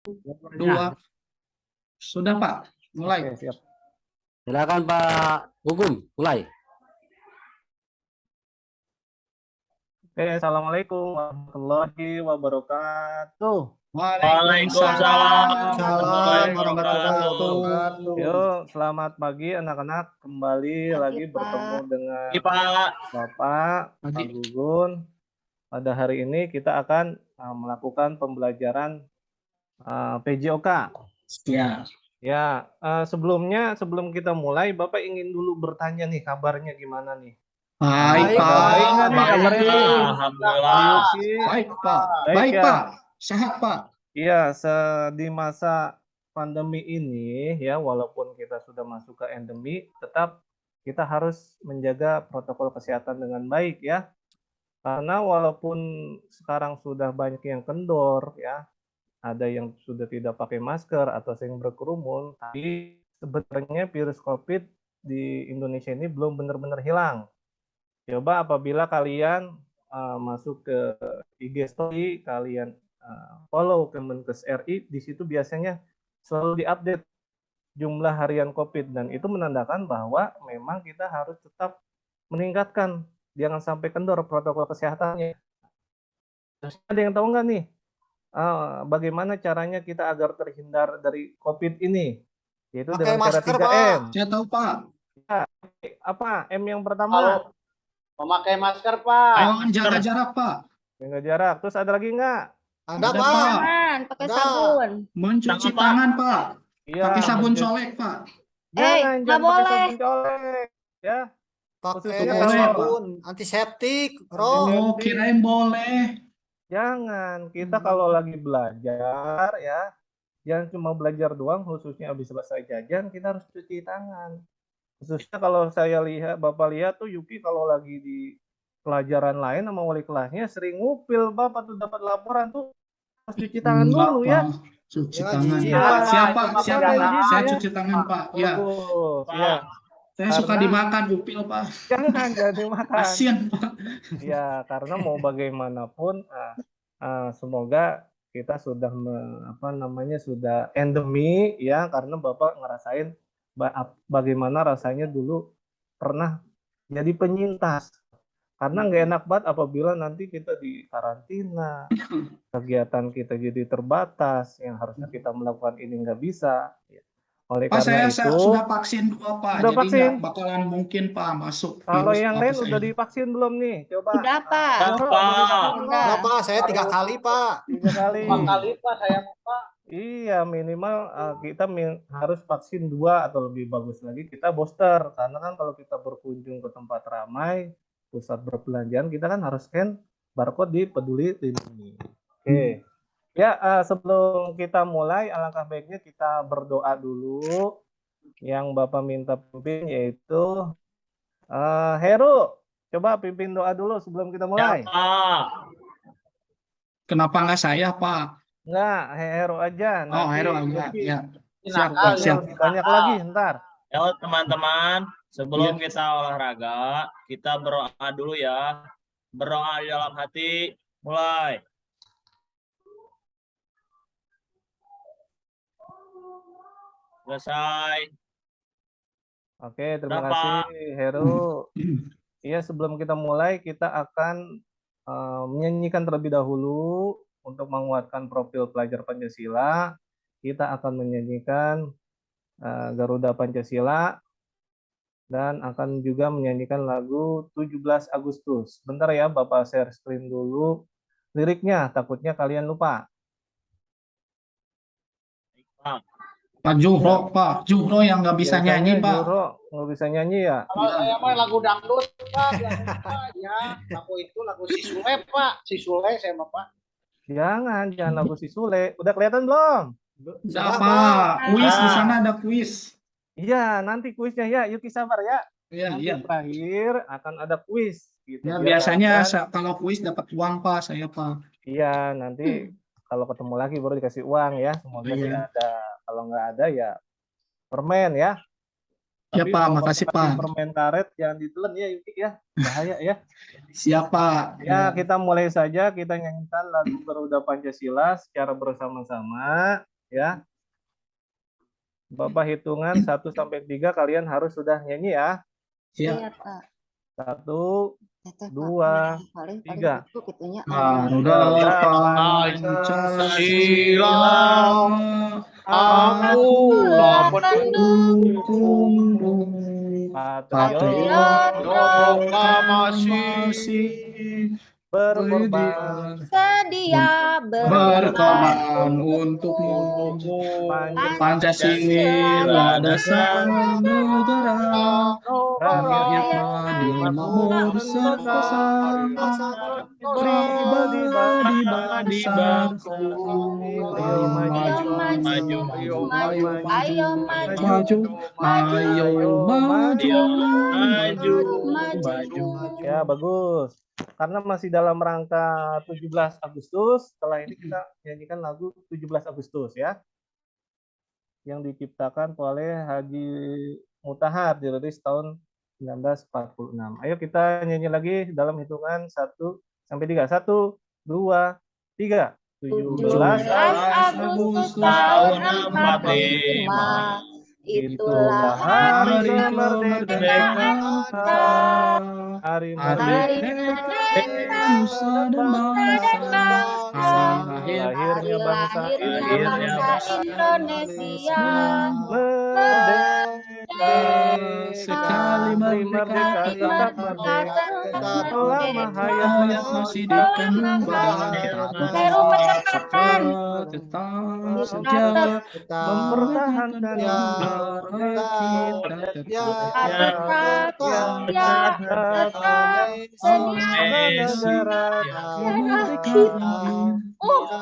Dua. Sudah Pak, mulai. Oke, siap. Silakan Pak Gugum, mulai. Oke, assalamualaikum warahmatullahi wabarakatuh. Waalaikumsalam Salam warahmatullahi warahmatullahi wabarakatuh. Yuk, selamat pagi anak-anak. Kembali lagi bertemu dengan Bapak Pak Gugun. Pada hari ini kita akan melakukan pembelajaran PJOK. Ya. Ya, sebelum kita mulai, Bapak ingin dulu bertanya nih, kabarnya gimana nih? Baik Baik, Pak. Baik nggak nih Baik, kabarnya nih? Alhamdulillah. Yuki. Baik Pak. Baik Baik ya. Pak. Sehat Pak. Iya, di masa pandemi ini ya, walaupun kita sudah masuk ke endemi, tetap kita harus menjaga protokol kesehatan dengan baik ya. Karena walaupun sekarang sudah banyak yang kendor ya, ada yang sudah tidak pakai masker atau sering berkerumun, tapi sebenarnya virus COVID di Indonesia ini belum benar-benar hilang. Coba apabila kalian masuk ke IG Story, kalian follow Kemenkes RI, di situ biasanya selalu diupdate jumlah harian COVID, dan itu menandakan bahwa memang kita harus tetap meningkatkan, jangan sampai kendor protokol kesehatannya. Ada yang tahu nggak nih bagaimana caranya kita agar terhindar dari COVID ini? Yaitu Pakai dengan cara masker, 3M. Saya tahu Pak. Apa? M yang pertama? Memakai masker, Pak. Jaga jarak Pak. Jaga jarak. Terus ada lagi nggak? Ada Ada, Pak. Pak. Tangan, pakai Ada. sabun. Mencuci Tangan, Pak. tangan Pak. Iya. Pakai sabun colek Pak. Jangan nggak pakai boleh. sabun colek. Ya. Pakai Khususnya kalau- sabun antiseptik, Bro. Oh, kirain boleh. Jangan. Kita kalau lagi belajar ya, jangan cuma belajar doang, khususnya habis selesai jajan kita harus cuci tangan. Khususnya kalau saya lihat, Bapak lihat tuh Yuki kalau lagi di pelajaran lain sama wali kelasnya sering ngupil, Bapak tuh dapat laporan tuh harus cuci tangan Enggak, dulu ya. Pak. Cuci Jangan tangan. jijik, Iya. Pak. Siapa? Pak. Siapa? Jangan Saya jijik, cuci tangan Pak. Ya. Bagus. Pak. Ya. Saya suka Karena- dimakan upil Pak. Jangan dimakan. Kasian Pak. Ya, karena mau bagaimanapun, semoga kita sudah sudah endemi ya, karena Bapak ngerasain bagaimana rasanya dulu pernah jadi penyintas. Karena nggak enak banget apabila nanti kita di karantina, kegiatan kita jadi terbatas, yang harusnya kita melakukan ini nggak bisa. Oleh Pak, karena saya itu, sudah vaksin 2 Pak. Udah Jadi vaksin? nggak bakalan mungkin Pak masuk. kalau virus yang apa lain saya. udah divaksin belum nih? Coba. Udah, Pak. Doro, Pak. udah divaksin belum? Udah. Enggak, Pak. Saya 3 kali, Pak. 3 kali. 4 kali, Pak, saya, Pak. Iya, minimal kita harus vaksin 2 atau lebih bagus lagi kita booster. Karena kan kalau kita berkunjung ke tempat ramai, pusat perbelanjaan, kita kan harus scan barcode di Peduli Lindungi. Oke. Ya, sebelum kita mulai, alangkah baiknya kita berdoa dulu. Yang Bapak minta pimpin yaitu Heru. Coba pimpin doa dulu sebelum kita mulai. Ya, Pak. Kenapa nggak saya Pak? Enggak, Heru aja. Oh, Nanti Heru enggak. Yuki. Ya. Ini Siap, nakal, Pak, ya. siap. Banyak lagi ntar. Ya, teman-teman, sebelum Iya. kita olahraga, kita berdoa dulu ya. Berdoa di dalam hati. Mulai. Selesai. Oke, terima Udah, kasih Pak. Heru. Iya, sebelum kita mulai, kita akan menyanyikan terlebih dahulu untuk menguatkan profil pelajar Pancasila. Kita akan menyanyikan Garuda Pancasila dan akan juga menyanyikan lagu 17 Agustus. Bentar ya, Bapak share screen dulu liriknya, takutnya kalian lupa. Pak. Pak Juhro, Pak. Juhro yang nggak bisa Biasanya nyanyi Pak. Juro nggak bisa nyanyi ya? Kalau saya mah lagu dangdut, Pak. Ya, lagu itu lagu si Sule, Pak. Si Sule saya mah, Pak. Jangan lagu si Sule. Udah kelihatan belum? Udah Pak. Kuis di sana ada kuis. Iya, nanti kuisnya ya. Yuki sabar ya. Iya, Nanti iya. terakhir akan ada kuis. Gitu. Ya, Biar biasanya kalian- kalau kuis dapat uang Pak, saya Pak. Iya, nanti kalau ketemu lagi baru dikasih uang ya. Semoga Iya. sih ada. Kalau nggak ada ya permen ya. Ya, Tapi Pak, kalau makasih, kasih Pak. permen karet jangan ditelan ya Yuki ya. Bahaya ya. Siap Pak. Ya, kita mulai saja. Kita nyanyikan lagu Garuda Pancasila secara bersama-sama. ya. Bapak hitungan 1 sampai 3 kalian harus sudah nyanyi ya. Siap. Pak. 1, Teteh, Pak. 2, Paling 3. gitu gitunya. Ada Pancasila, Akulah pendukung Patriot proklamasi berkorban sedia berkorban untukmu. Pancasila dasar negara, rakyat adil makmur sentosa, pribadi bangsaku. Ayo maju, ayo maju, ayo maju, Ya, bagus. Karena masih dalam rangka 17 Agustus, setelah ini kita nyanyikan lagu 17 Agustus ya. Yang diciptakan oleh Haji Mutahar, dirilis tahun 1946. Ayo kita nyanyi lagi dalam hitungan 1 sampai 3. 1, 2, 3. 17 Agustus tahun 45. Itulah hari hari kemerdekaan, kemerdekaan, hari hari merdeka Nusa dan bangsa, lahirnya bangsa Indonesia. merdeka, sekali merdeka tetap merdeka, selama hayat hayat masih dikandung badan, Heru percepatan. tetap sejalan mempertahankan negara kita Tetap negara.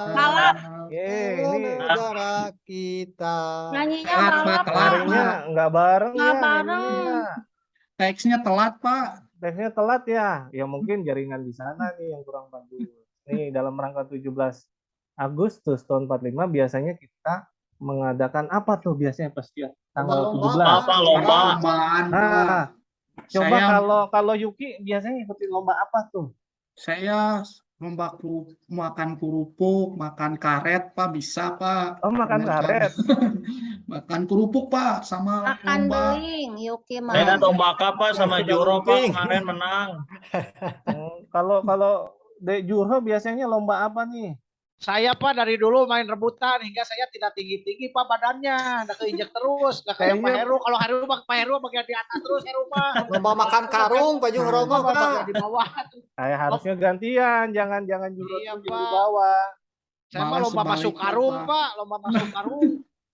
Malah Ini negara kita. nyanyinya Telat, malah Pak, Pak. harinya nggak bareng Nggak ya, bareng. nyanyinya. teksnya telat Pak. Teksnya telat ya. Ya mungkin jaringan di sana nih yang kurang bagus. Nih dalam rangka 17 Agustus tahun 45 biasanya kita mengadakan apa tuh biasanya pasti tanggal 17. Lombaan, Nah, coba Saya- kalau Yuki biasanya ikutin lomba apa tuh? saya makan kerupuk, makan karet Pak, bisa Pak. Oh, makan karet. Makan kerupuk Pak, sama Makan lomba. beling, Yuki mah. Mainan tombaka Pak sama Juro Pak Kuping. kemarin menang. Kalau Dek Juro biasanya lomba apa nih? Saya Pak dari dulu main rebutan hingga saya tidak tinggi-tinggi Pak badannya, udah keinjek terus, udah kayak Pak Kayaknya- Heru. Kalau Pak Heru bagian di atas terus Heru Pak. Lomba makan karung, baju Romo Pak bagian Pak. di bawah. Kayak harusnya gantian, jangan Juro Iya, tuh di Pak. bawah. Saya mah Malah lomba masuk sebaliknya, karung Pak. Pak, lomba masuk karung.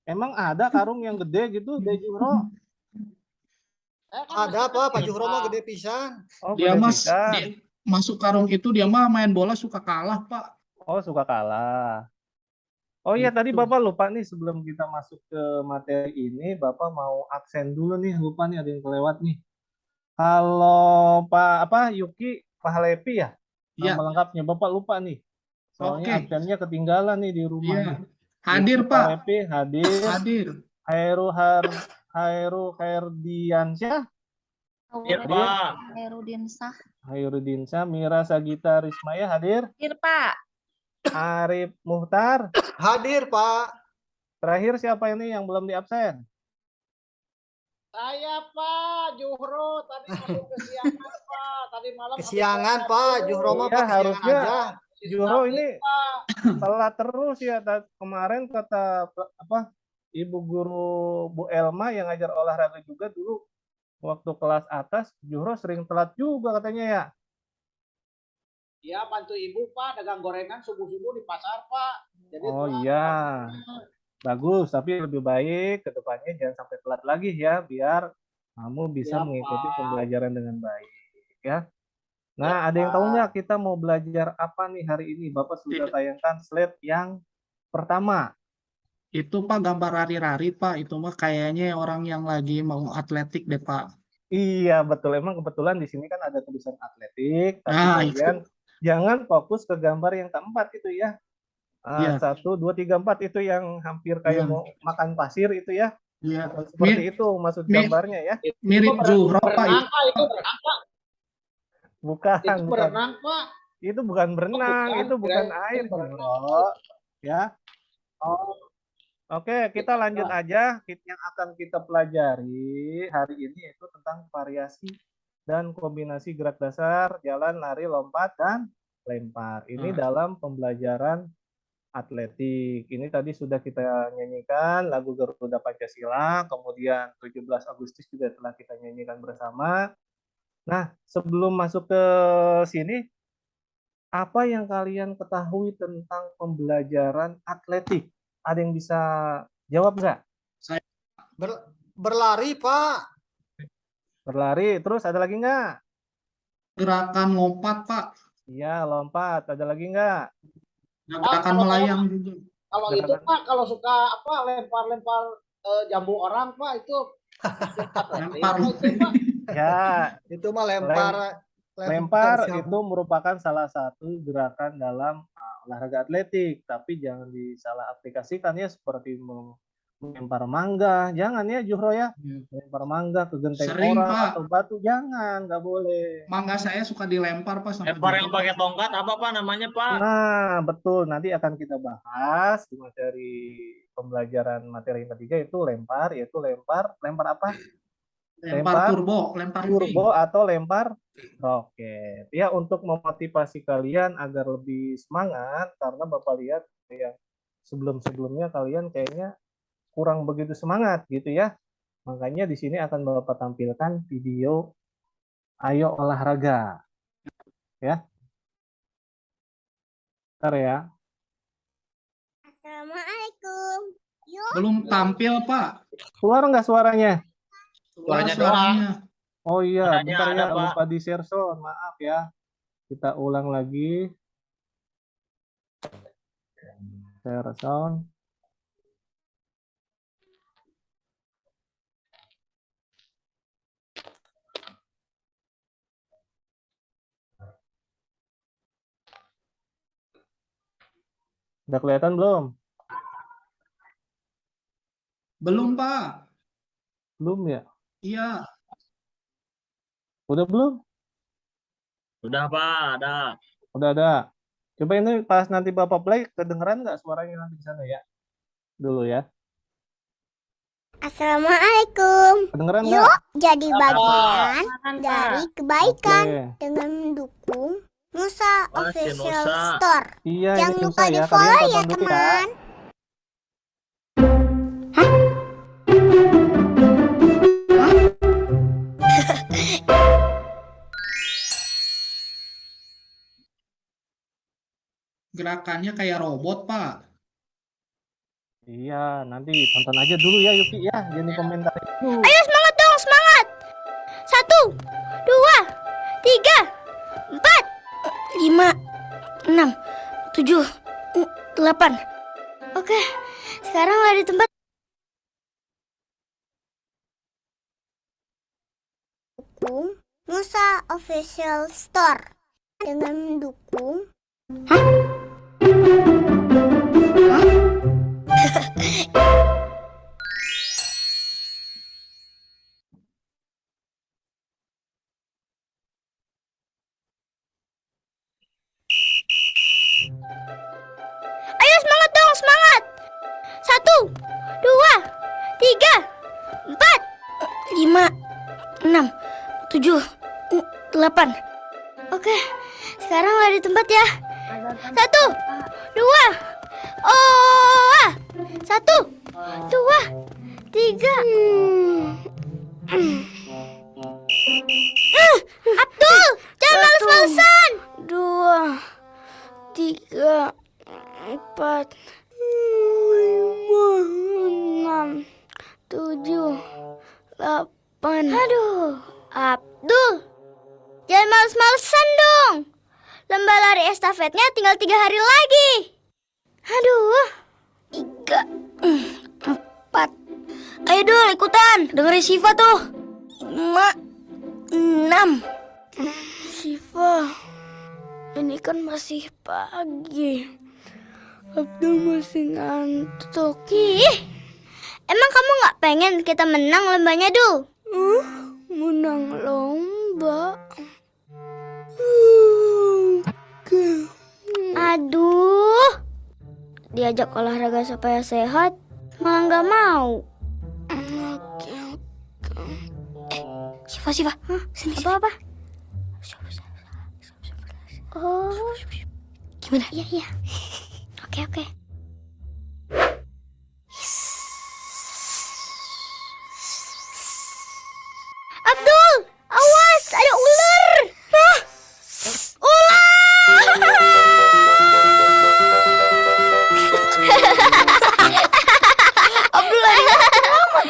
Emang ada karung yang gede gitu, Dek Juro? Ada Pak, baju Romo gede pisan. Oh, Dia gede mas pisan. masuk karung itu dia mah main bola suka kalah Pak. Oh, suka kalah. Oh iya, tadi Gitu. Bapak lupa nih sebelum kita masuk ke materi ini, Bapak mau aksen dulu nih, lupa nih ada yang kelewat nih. Kalau Yuki Pahlepi ya? Iya. Nama lengkapnya Bapak lupa nih. Soalnya Oke. absennya ketinggalan nih di rumah. Iya. nih. Hadir Yuki Pak, Pahlepi hadir. hadir. Hairu Herdiansyah, Iya Pak. Herudin Sah. Hairudinsyah, Mira Sagita Rismaya hadir. Hadir Pak. Arif Muhtar. Hadir Pak. Terakhir siapa ini yang belum diabsen? Saya Pak Juhro tadi masuk kesiangan Pak, tadi malam. Kesiangan Pak, Juh Romo Iya, Pak kesiangan harusnya. aja. Juhro ini telat terus ya. Kemarin kata Ibu Guru Bu Elma yang ngajar olahraga juga dulu waktu kelas atas, Juhro sering telat juga katanya ya. Iya bantu ibu Pak, dagang gorengan subuh-subuh di pasar Pak. Jadi Oh telat. iya, bagus. Tapi lebih baik ke depannya jangan sampai telat lagi ya, biar kamu bisa Ya, mengikuti Pak. pembelajaran dengan baik ya. Nah, Ya, ada yang Pak. tahu nggak kita mau belajar apa nih hari ini? Bapak sudah tayangkan slide yang pertama. Itu Pak gambar rari-rari Pak, itu mah kayaknya orang yang lagi mau atletik deh Pak. Iya betul, emang kebetulan di sini kan ada tulisan atletik, tapi Nah, kalian jangan fokus ke gambar yang keempat itu ya. Iya. 1, 2, 3, 4 itu yang hampir kayak Iya. mau makan pasir itu ya. Iya. Seperti itu maksud gambarnya ya. Mirip Zuhro Pak. Berenang Pak, itu berenang Pak. Bukan, Itu bukan. berenang Pak. Itu bukan berenang, bukan. itu bukan Kirain air, berenang. Bro. Ya. Oh, Oke, kita lanjut aja. Yang akan kita pelajari hari ini yaitu tentang variasi dan kombinasi gerak dasar, jalan, lari, lompat, dan lempar. Ini dalam pembelajaran atletik. Ini tadi sudah kita nyanyikan lagu Garuda Pancasila, kemudian 17 Agustus juga telah kita nyanyikan bersama. Nah, sebelum masuk ke sini, apa yang kalian ketahui tentang pembelajaran atletik? Ada yang bisa jawab nggak? Berlari, Pak. Berlari, terus ada lagi nggak? Gerakan lompat, Pak. Iya, lompat. Ada lagi nggak? Gerakan kalau melayang juga. Kalau itu Pak, kalau suka lempar-lempar jambu orang Pak itu Lempar. itu, Pak. Ya, Itu mah lempar lempar siapa? itu merupakan salah satu gerakan dalam olahraga atletik, tapi jangan disalah aplikasikan ya seperti melempar mangga, jangan ya Juhro ya, melempar mangga ke genteng Sering, orang Pak. atau batu, jangan, nggak boleh. Mangga saya suka dilempar, Pak, sama Lempar yang jempol. pakai tongkat apa Pak namanya Pak? Nah, betul. Nanti akan kita bahas di materi pembelajaran materi yang ketiga itu lempar, yaitu lempar apa? Lempar turbo, lempar Turbo atau lempar roket. Ya, untuk memotivasi kalian agar lebih semangat, karena Bapak lihat yang sebelum-sebelumnya kalian kayaknya kurang begitu semangat gitu ya. Makanya di sini akan Bapak tampilkan video ayo olahraga. Ya. Bentar ya. Assalamualaikum. Belum tampil, Pak. Keluar nggak suaranya? Suaranya Suaranya. Oh iya, Suaranya bentar ada, ya, Pak. lupa di share sound, maaf ya. Kita ulang lagi. Share sound. Udah kelihatan belum? Belum, Pak. Belum ya? Iya. Udah belum? Sudah Pak, ada. Udah ada. Coba ini pas nanti Bapak play, kedengeran nggak suaranya nanti di sana ya? Dulu ya. Assalamualaikum. Kedengeran Yuk, nggak? jadi bagian Makan, Pak. dari kebaikan Oke. dengan mendukung Nusa Wah, si Official Nusa. Store. Iya, Jangan ini lupa susah di ya. follow Kalian ya, tonton dulu ya. teman. Gerakannya kayak robot, Pak. Iya, nanti tonton aja dulu ya Yuki ya. Jangan komentar itu. Ayo semangat dong, semangat. 1, 2, 3, 4, 5, 6, 7, 8. Oke, sekarang lari di tempat. Dukung Nusa Official Store dengan mendukung. Ayo semangat dong, semangat. 1, 2, 3, 4, 5, 6, 7, 8. Oke, sekarang lari di tempat ya. 1, 2, 1, 2, 3. Abdul, jangan males-malesan. 2, 3, 4, 5, 6, 7, 8. Aduh, Abdul, jangan males-malesan dong. Lomba lari estafetnya tinggal 3 hari lagi. Aduh, 3, 4. Ayo Dul, ikutan. Dengerin Siva tuh. 5, 6. Siva, ini kan masih pagi. Abdul masih ngantuk. Ih, emang kamu nggak pengen kita menang lombanya, Dul? Menang lomba? Aduh, diajak olahraga supaya sehat, Malah nggak mau. Siva. Hah? Sini. Apa? Oh. Gimana? Iya. Oke. Abdul, awas, ada ular. Abdul lari aman.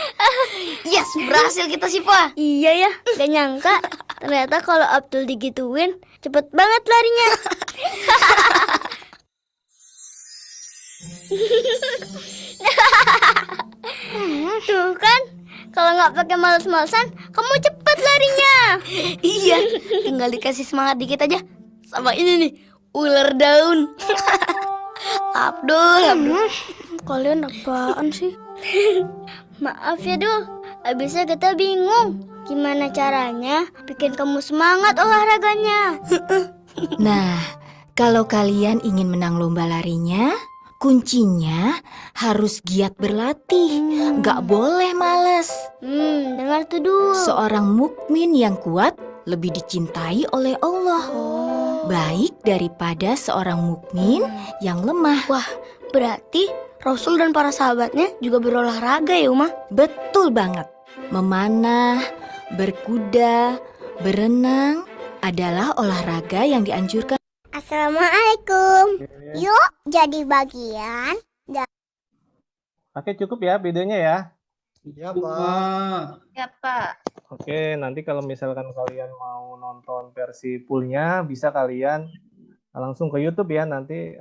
Yes, berhasil kita Siva. Iya ya, gak nyangka. Ternyata kalau Abdul digituin, cepet banget larinya. Tuh kan, kalau nggak pakai males-malesan, kamu cepet larinya. Iya, tinggal dikasih semangat dikit aja. Sama ini nih, ular daun. Abdul. Kalian apaan sih? Maaf ya Dul, abisnya kita bingung. Gimana caranya bikin kamu semangat olahraganya? Nah, kalau kalian ingin menang lomba larinya, kuncinya harus giat berlatih, nggak boleh males. Dengar tuh Dul. Seorang mukmin yang kuat lebih dicintai oleh Allah, baik daripada seorang mukmin yang lemah. Wah, berarti Rasul dan para sahabatnya juga berolahraga ya Uma? Betul banget. Memanah, berkuda, berenang adalah olahraga yang dianjurkan. Assalamualaikum. Yuk jadi bagian. Oke, cukup ya videonya ya. Iya, Pak. Wah, Ya Pak. Oke, nanti kalau misalkan kalian mau nonton versi fullnya, bisa kalian langsung ke YouTube ya. Nanti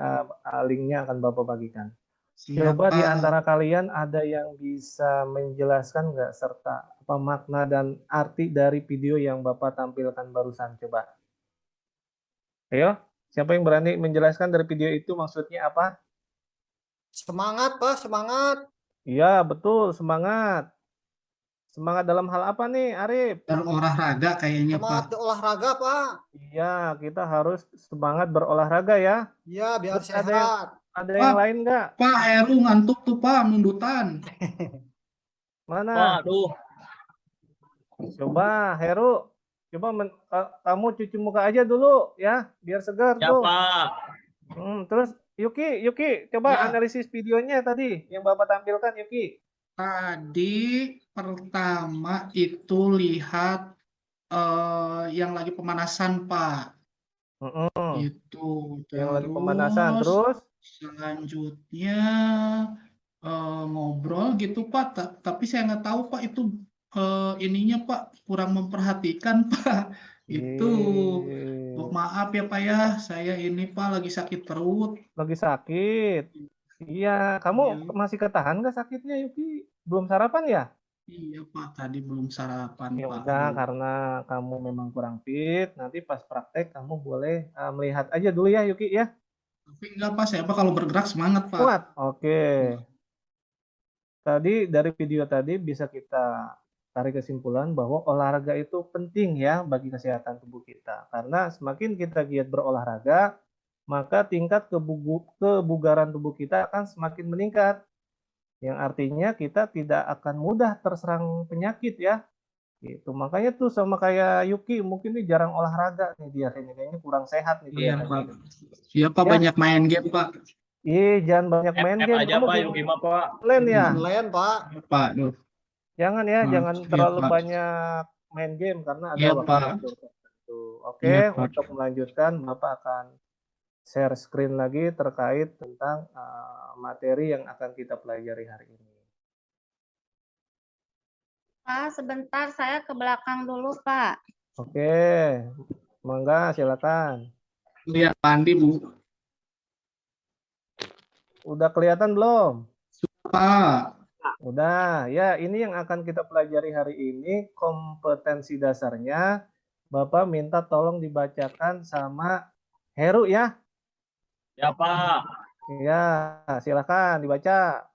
linknya akan Bapak bagikan. Coba di antara kalian ada yang bisa menjelaskan nggak serta apa makna dan arti dari video yang Bapak tampilkan barusan? Coba. Ayo, siapa yang berani menjelaskan dari video itu maksudnya apa? Semangat, Pak, semangat. Iya, betul, semangat. Semangat dalam hal apa nih, Arif? berolahraga kayaknya Semangat Pak. olahraga, Pak. Iya, kita harus semangat berolahraga ya. Iya, biar Terus ada yang- sehat. Ada yang lain nggak? Pak, Heru ngantuk tuh Pak, mundutan. Mana? Waduh. Coba, Heru. Coba kamu cuci muka aja dulu ya, biar segar Ya tuh. Pak. Terus Yuki, coba Ya. analisis videonya tadi yang Bapak tampilkan, Yuki. Tadi pertama itu lihat yang lagi pemanasan Pak. Itu. Yang lagi pemanasan, terus? Selanjutnya ngobrol gitu Pak. Tapi saya nggak tahu Pak itu ininya Pak kurang memperhatikan Pak. Itu. Maaf ya Pak ya, saya ini Pak lagi sakit perut. Lagi sakit. Iya, kamu masih ketahan nggak sakitnya, Yuki? Belum sarapan ya? Iya Pak, tadi belum sarapan Ya Pak. udah, karena kamu memang kurang fit, nanti pas praktek kamu boleh melihat aja dulu ya, Yuki ya. Tapi enggak Pak, saya Pak kalau bergerak semangat Pak. Kuat. Oke. Tadi dari video tadi bisa kita tarik kesimpulan bahwa olahraga itu penting ya bagi kesehatan tubuh kita. Karena semakin kita giat berolahraga, maka tingkat kebugaran tubuh kita akan semakin meningkat. Yang artinya kita tidak akan mudah terserang penyakit ya. Gitu. Makanya tuh sama kayak Yuki, mungkin nih jarang olahraga nih dia, kayaknya kurang sehat nih. Iya kelihatannya. Pak. Iya Pak, Ya. banyak main game Pak. Jangan banyak main FF game. aja Kamu Pak, game Yuki mah Pak. online ya. Online, Pak. Pak, duh. Jangan ya, jangan Iya, terlalu Pak. banyak main game karena ada Iya, waktu Pak. tertentu. Oke, Iya, Pak. untuk melanjutkan, Bapak akan share screen lagi terkait tentang materi yang akan kita pelajari hari ini. Pak, sebentar saya ke belakang dulu, Pak. Oke, mangga silakan. Lihat Pandi Bu. Udah kelihatan belum? Pak. Udah, ya ini yang akan kita pelajari hari ini kompetensi dasarnya. Bapak minta tolong dibacakan sama Heru ya. Ya Pak. Ya, silakan dibaca.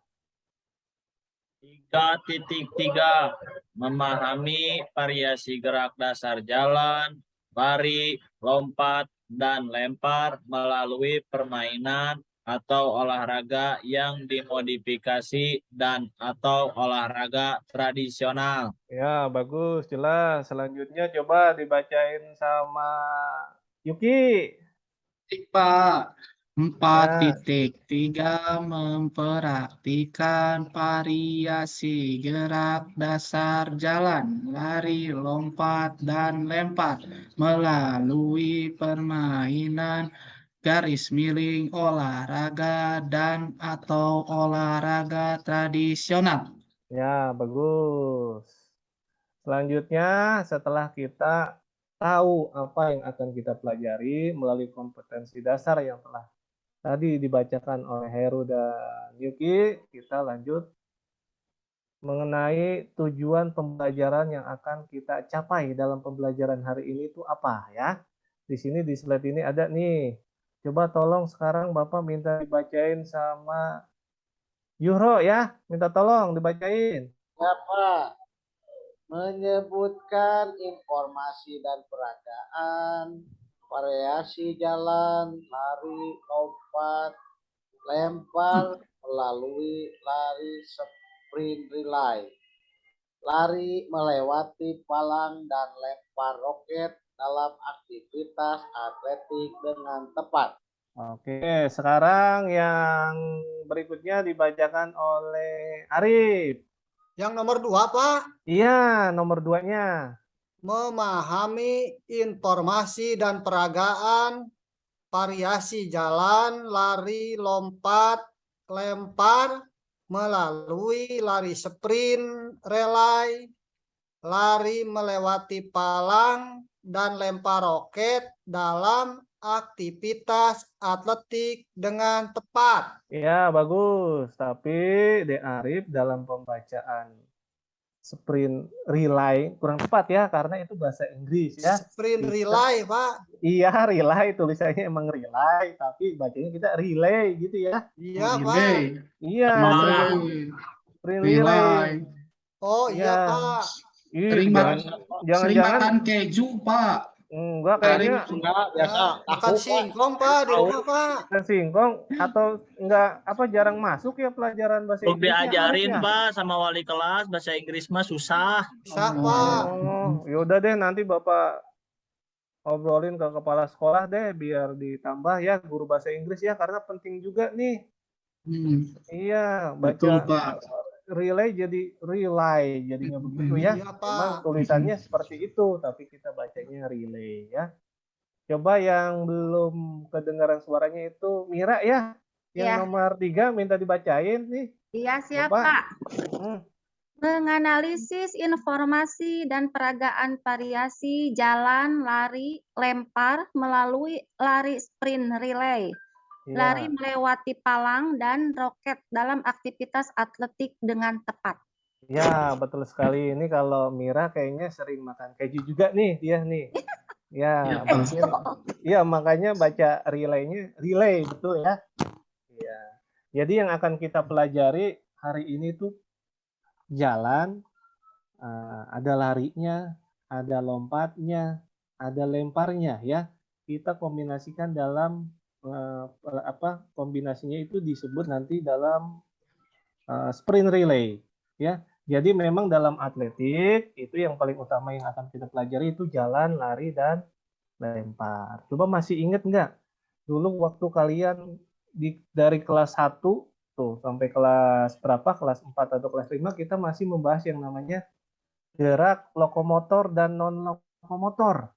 3.3 memahami variasi gerak dasar jalan, lari, lompat, dan lempar melalui permainan atau olahraga yang dimodifikasi dan atau olahraga tradisional. Ya, bagus, jelas. Selanjutnya coba dibacain sama Yuki. Pak. Ya. 4.3 memperhatikan variasi gerak dasar jalan, lari, lompat, dan lempar melalui permainan garis miring, olahraga, dan atau olahraga tradisional. Ya, bagus. Selanjutnya, setelah kita tahu apa yang akan kita pelajari melalui kompetensi dasar yang telah tadi dibacakan oleh Heru dan Yuki, kita lanjut mengenai tujuan pembelajaran yang akan kita capai dalam pembelajaran hari ini itu apa ya. Di sini di slide ini ada nih. Coba tolong sekarang Bapak minta dibacain sama Yuhro ya. Minta tolong dibacain. Ya Pak. Menyebutkan informasi dan peragaan, variasi jalan, lari, lompat, lempar melalui lari sprint relay, lari melewati palang dan lempar roket dalam aktivitas atletik dengan tepat. Oke, sekarang yang berikutnya dibacakan oleh Arif. Yang nomor 2, Pak. Iya, nomor 2-nya. Memahami informasi dan peragaan, variasi jalan, lari, lompat, lempar melalui lari sprint, relay, lari melewati palang, dan lempar roket dalam aktivitas atletik dengan tepat. Iya, bagus. Tapi De Arif dalam pembacaan sprint relay kurang tepat ya, karena itu bahasa Inggris ya. Sprint relay, Pak. Iya, relay, tulisannya emang relay, tapi bacanya kita relay gitu ya. Iya, Pak. Relay. Iya, Relay. sprint relay. Relay. Oh iya, Iya. Pak. Ih, Sering jangan-jangan makan keju, Pak. enggak kayaknya Enggak, biasa Makan singkong, Pak, di rumah, Pak. kan singkong atau enggak apa jarang masuk ya pelajaran bahasa Untuk Inggrisnya diajarin harusnya. Pak sama wali kelas bahasa Inggris mah susah. Bisa, Pak. Oh, yaudah deh nanti Bapak obrolin ke kepala sekolah deh biar ditambah ya guru bahasa Inggris ya karena penting juga nih. Iya, Betul, baca Pak. relay jadi relay jadinya begitu ya. Iya, Memang Pak. tulisannya seperti itu tapi kita bacanya relay ya. Coba yang belum kedengaran suaranya itu Mira ya. Yang Iya. nomor 3 minta dibacain nih. Iya, siap, Bapak. Pak. Hmm. Menganalisis informasi dan peragaan variasi jalan, lari, lempar melalui lari sprint relay, Iya. lari melewati palang dan roket dalam aktivitas atletik dengan tepat. Ya, betul sekali. Ini kalau Mira kayaknya sering makan keju juga nih dia nih. Ya, mungkin iya makanya baca relaynya relay betul ya. Iya. Jadi yang akan kita pelajari hari ini tuh jalan, ada larinya, ada lompatnya, ada lemparnya ya. Kita kombinasikan dalam kombinasinya itu disebut nanti dalam sprint relay ya. Jadi memang dalam atletik itu yang paling utama yang akan kita pelajari itu jalan, lari, dan lempar. Coba masih ingat nggak? Dulu waktu kalian dari kelas 1 tuh sampai kelas berapa? Kelas 4 atau kelas 5 kita masih membahas yang namanya gerak lokomotor dan non-lokomotor.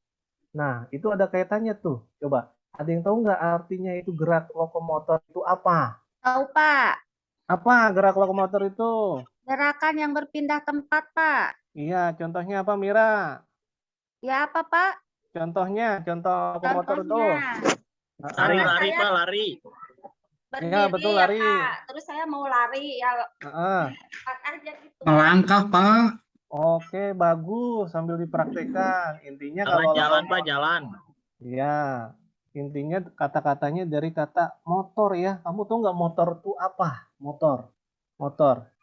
Nah, itu ada kaitannya tuh. Coba, ada yang tahu nggak artinya itu gerak lokomotor itu apa? Tahu, Pak. Apa gerak lokomotor itu? Gerakan yang berpindah tempat, Pak. Iya, contohnya apa Mira? Ya, apa, Pak? Contohnya, contoh lokomotor itu. Contohnya, Lari-lari Pak, lari. berdiri Iya, betul, ya, lari. Pak. Terus saya mau lari, ya Heeh. aja gitu. Melangkah, Pak. Oke, bagus. Sambil dipraktekkan. Intinya Jalan, kalau jalan Pak, jalan. Iya, intinya kata-katanya dari kata motor ya. Kamu tahu nggak motor itu apa? Motor.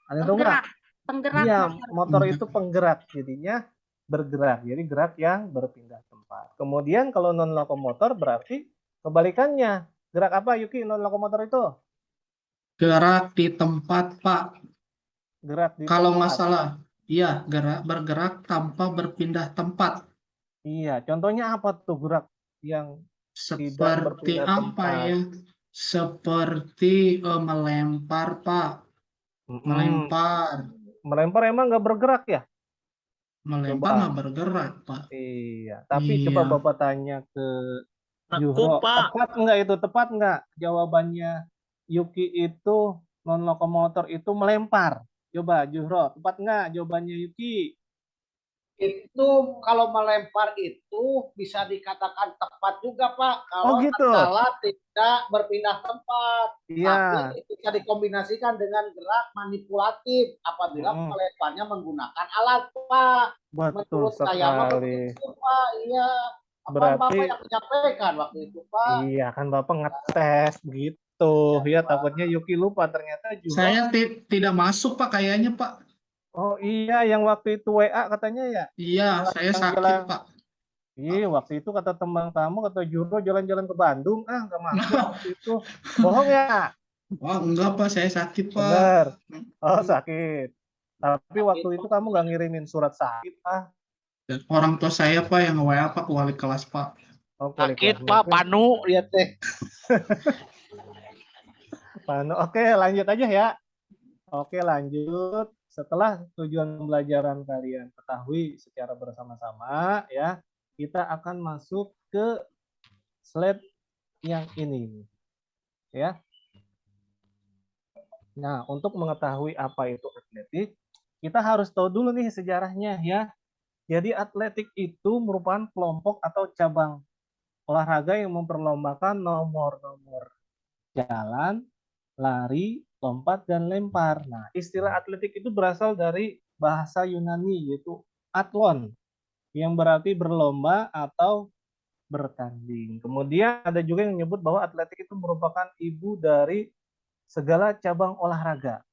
Ada yang tahu nggak? Penggerak Iya, motor. motor itu penggerak. Jadinya bergerak. Jadi gerak yang berpindah tempat. Kemudian kalau non lokomotor berarti kebalikannya. Gerak apa Yuki non lokomotor itu? Gerak di tempat, Pak. Gerak di Kalau nggak tempat. salah. Iya, bergerak tanpa berpindah tempat. Iya, contohnya apa tuh gerak yang tidak Seperti berpindah apa tempat? ya? Seperti melempar, Pak. Mm-mm. Melempar. Melempar emang nggak bergerak ya? Melempar Coba. nggak bergerak, Pak. Iya, tapi coba Iya. Bapak tanya ke Nekuk, Juhro, Pak. tepat nggak itu? Tepat nggak jawabannya Yuki itu non lokomotor itu melempar? Coba Juhro, tepat nggak jawabannya Yuki? Itu kalau melempar itu bisa dikatakan tepat juga Pak. Oh Kalau gitu. tatkala tidak berpindah tempat. Iya. Tapi bisa dikombinasikan dengan gerak manipulatif apabila Mm-mm. melemparnya menggunakan alat Pak. Betul Menurut saya mah sekali. begitu Pak. Iya. Apa Berarti Bapak yang menyampaikan waktu itu Pak? iya kan Bapak ngetes gitu ya, takutnya Yuki lupa ternyata Juhro. Saya tidak masuk, Pak, kayaknya, Pak. Oh iya, yang waktu itu WA katanya ya? Iya, saya sakit, Jalan-jalan. Pak. Iya, waktu itu kata teman kamu, kata Juhro jalan-jalan ke Bandung, nggak masuk waktu itu. Bohong ya? Wah, enggak, Pak. Saya sakit, Pak. Bener. Oh, sakit. Tapi waktu itu kamu nggak ngirimin surat sakit, Dan orang tua saya, Pak, yang WA, Pak, ke wali kelas, Pak. Oh, wali Sakit kelas. Pak, panu lihat teh. Oke, lanjut aja ya. Oke, lanjut. Setelah tujuan pembelajaran kalian ketahui secara bersama-sama, ya, kita akan masuk ke slide yang ini, ya. Nah, untuk mengetahui apa itu atletik, kita harus tahu dulu nih sejarahnya, ya. Jadi atletik itu merupakan kelompok atau cabang olahraga yang memperlombakan nomor-nomor jalan, lari, lompat, dan lempar. Nah, istilah atletik itu berasal dari bahasa Yunani, yaitu atlon, yang berarti berlomba atau bertanding. Kemudian ada juga yang menyebut bahwa atletik itu merupakan ibu dari segala cabang olahraga.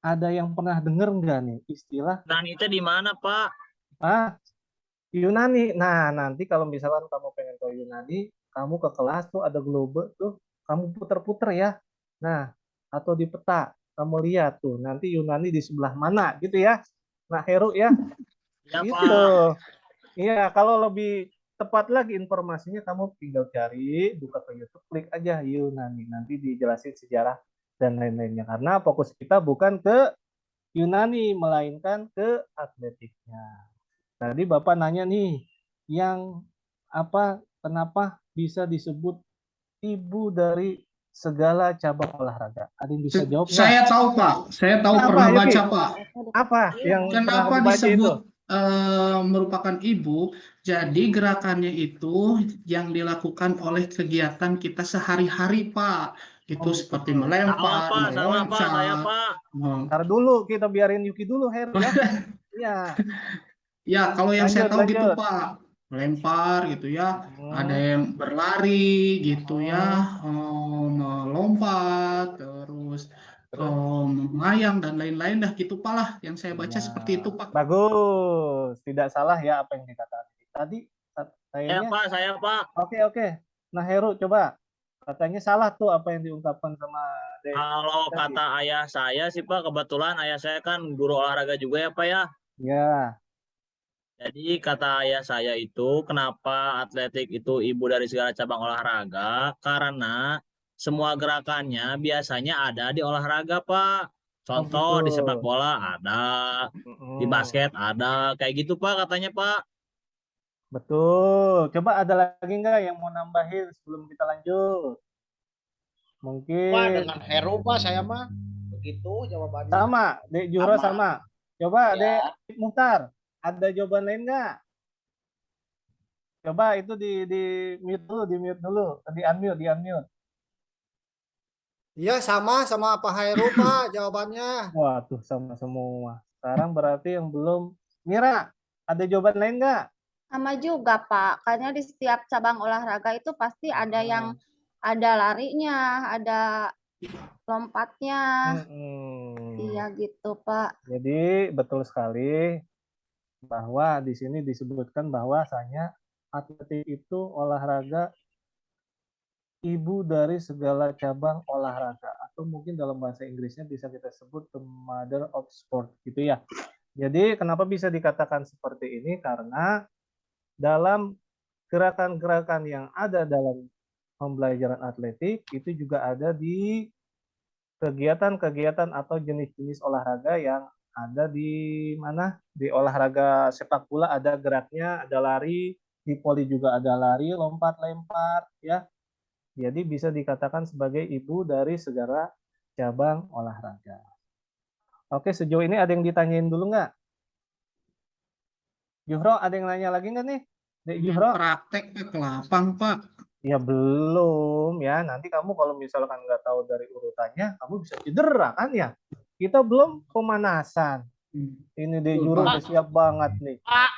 Ada yang pernah dengar nggak nih istilah Dan itu di mana, Pak? Yunani? Nah, nanti kalau misalkan kamu pengen tahu Yunani, kamu ke kelas tuh ada globe tuh, kamu puter-puter ya. Nah, atau di peta, kamu lihat tuh, nanti Yunani di sebelah mana gitu ya. Nah, Heru ya. Ya, Gitu. Pak. Iya, kalau lebih tepat lagi informasinya kamu tinggal cari, buka ke YouTube, klik aja Yunani. Nanti dijelasin sejarah dan lain-lainnya. Karena fokus kita bukan ke Yunani, melainkan ke atletiknya. Tadi Bapak nanya nih, yang kenapa bisa disebut ibu dari segala cabang olahraga? Ada yang bisa jawab nggak? Saya tahu, Pak. Saya tahu, Apa, pernah Yuki? baca, Pak. Apa yang pernah Kenapa kamu baca itu? disebut merupakan ibu? Jadi gerakannya itu yang dilakukan oleh kegiatan kita sehari-hari, Pak. Itu Oh, seperti betul. melempar, Salah, Pak. Saya, meloncat. Pak. Ntar dulu, kita biarin Yuki dulu, Heru ya. Iya. Ya, kalau yang saya Lanjut, tahu gitu, lanjut. Pak. Melempar gitu ya. Ada Hmm. yang berlari gitu ya, melompat, terus melayang dan lain-lain dah gitu, Pak lah. Yang saya baca Iya. seperti itu, Pak. Bagus. Tidak salah ya apa yang dikatakan. Tadi Saya, kayaknya. Pak. Saya, Pak. Oke. Nah, Heru coba. Katanya salah tuh apa yang diungkapkan sama Dek. Kalau tadi. kata ayah saya sih, Pak, kebetulan ayah saya kan guru olahraga juga ya, Pak ya. Ya. Jadi kata ayah saya itu, kenapa atletik itu ibu dari segala cabang olahraga? Karena semua gerakannya biasanya ada di olahraga, Pak. Contoh gitu. di sepak bola ada, di basket ada, kayak gitu, Pak, katanya, Pak. Betul. Coba ada lagi nggak yang mau nambahin sebelum kita lanjut? Mungkin. Pak, dengan Heru Pak saya mah begitu jawabannya. Sama, Dek Juhro sama. Coba Ya. Dek Muhtar, ada jawaban lain nggak? Coba itu di mute dulu, di unmute. Iya, sama Pak Hairu, Pak, jawabannya. Waduh, sama semua. Sekarang berarti yang belum. Mira, ada jawaban lain nggak? Sama juga, Pak. Karena di setiap cabang olahraga itu pasti ada yang ada larinya, ada lompatnya. Iya gitu, Pak. Jadi betul sekali bahwa di sini disebutkan bahwasanya atletik itu olahraga ibu dari segala cabang olahraga, atau mungkin dalam bahasa Inggrisnya bisa kita sebut the mother of sport gitu ya. Jadi kenapa bisa dikatakan seperti ini? Karena dalam gerakan-gerakan yang ada dalam pembelajaran atletik itu juga ada di kegiatan-kegiatan atau jenis-jenis olahraga yang ada di mana? Di olahraga sepak bola ada geraknya, ada lari, di voli juga ada lari, lompat, lempar, ya. Jadi bisa dikatakan sebagai ibu dari segala cabang olahraga. Oke, sejauh ini ada yang ditanyain dulu nggak? Juhro, ada yang nanya lagi nggak nih? Dek Juhro? Praktek ke lapang, Pak. Ya belum ya. Nanti kamu kalau misalkan nggak tahu dari urutannya, kamu bisa cedera kan ya. Kita belum pemanasan. Ini deh Juro udah siap banget nih. Pak,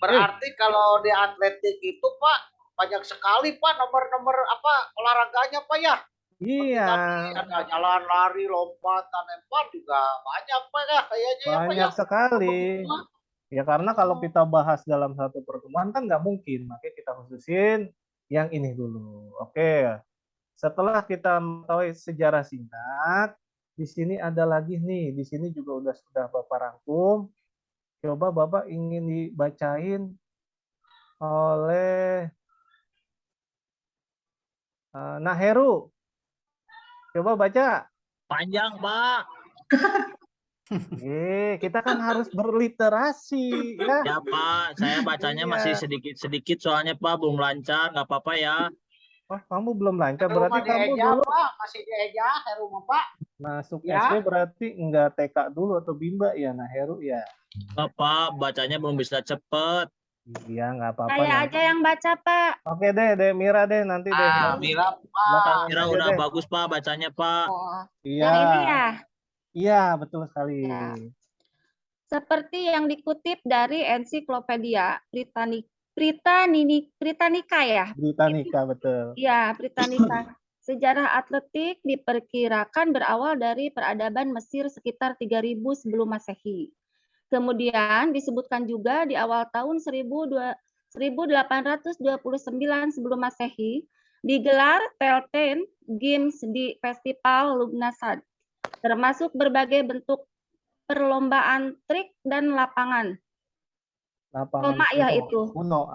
berarti kalau di atletik itu Pak banyak sekali Pak nomor-nomor apa olahraganya Pak ya? Iya. Ada jalan, lari, lompat, lempar juga banyak Pak ya kayaknya ya Pak ya. Banyak sekali. Ya karena kalau kita bahas dalam satu pertemuan kan nggak mungkin, makanya kita khususin yang ini dulu. Oke. Setelah kita mengetahui sejarah singkat, di sini ada lagi nih, di sini juga sudah Bapak rangkum. Coba Bapak ingin dibacain oleh Nah Heru. Coba baca. Panjang, Pak. Kita kan harus berliterasi ya. Ya, Pak. Saya bacanya masih sedikit-sedikit soalnya Pak belum lancar, nggak apa-apa ya. Wah, kamu belum lancar, Heru berarti kamu dieja, dulu Pak, masih dieja Heru mah Pak. masuk Ya. SD berarti enggak TK dulu atau Bimba ya, Nah Heru ya. Pak, bacanya belum bisa cepet. Iya, nggak apa-apa. Saya aja yang baca, Pak. Oke deh Mira deh, nanti deh. Mira, Pak. Belakangan Mira aja udah deh. bagus Pak bacanya Pak. Oh, Iya. yang ini ya. Iya, betul sekali. Ya. Seperti yang dikutip dari ensiklopedia Britannica ya. Britannica, betul. Ya, Britannica. Sejarah atletik diperkirakan berawal dari peradaban Mesir sekitar 3000 sebelum Masehi. Kemudian disebutkan juga di awal tahun 1829 sebelum Masehi digelar Pelten Games di Festival Lughnasadh, termasuk berbagai bentuk perlombaan trik dan lapangan. Koma ya itu. Kuno.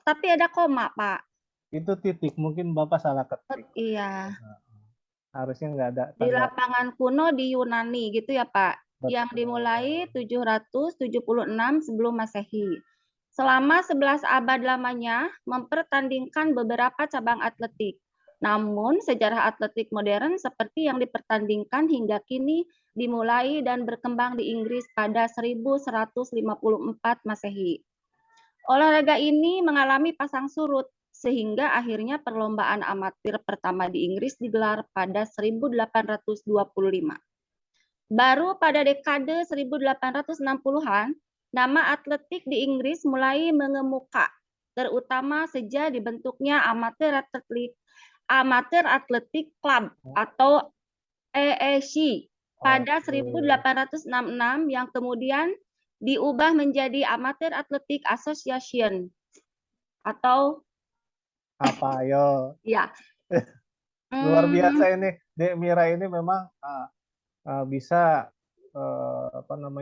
Tapi ada koma, Pak. Itu titik, mungkin Bapak salah ketik. Iya. Harusnya nggak ada. Di lapangan kuno di Yunani gitu ya, Pak. Betul. Yang dimulai 776 sebelum Masehi. Selama 11 abad lamanya mempertandingkan beberapa cabang atletik. Namun sejarah atletik modern seperti yang dipertandingkan hingga kini dimulai dan berkembang di Inggris pada 1154 Masehi. Olahraga ini mengalami pasang surut sehingga akhirnya perlombaan amatir pertama di Inggris digelar pada 1825. Baru pada dekade 1860-an, nama atletik di Inggris mulai mengemuka, terutama sejak dibentuknya Amateur Athletic Club atau AAC pada 1866 yang kemudian diubah menjadi Amateur Athletic Association atau apa ayo? Ya. Luar biasa ini, Dek Mira ini memang bisa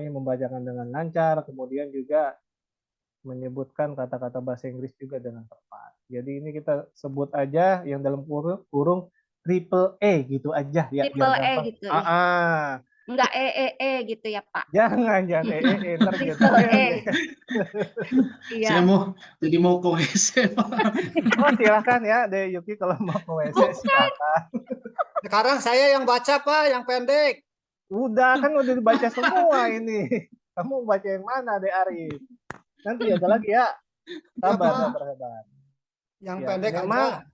membacakan dengan lancar, kemudian juga menyebutkan kata-kata bahasa Inggris juga dengan tepat. Jadi ini kita sebut aja yang dalam kurung triple E gitu aja ya. Triple E gitu ya. Enggak gitu ya, Pak. Jangan ntar gitu. Iya. Saya mau ke WC, Pak. Oh, silakan ya, Dek Yuki kalau mau ke WC silakan. Sekarang saya yang baca, Pak, yang pendek. Udah dibaca semua ini. Kamu baca yang mana, Dek Arif? Nanti ada lagi ya. Sabar. Yang pendek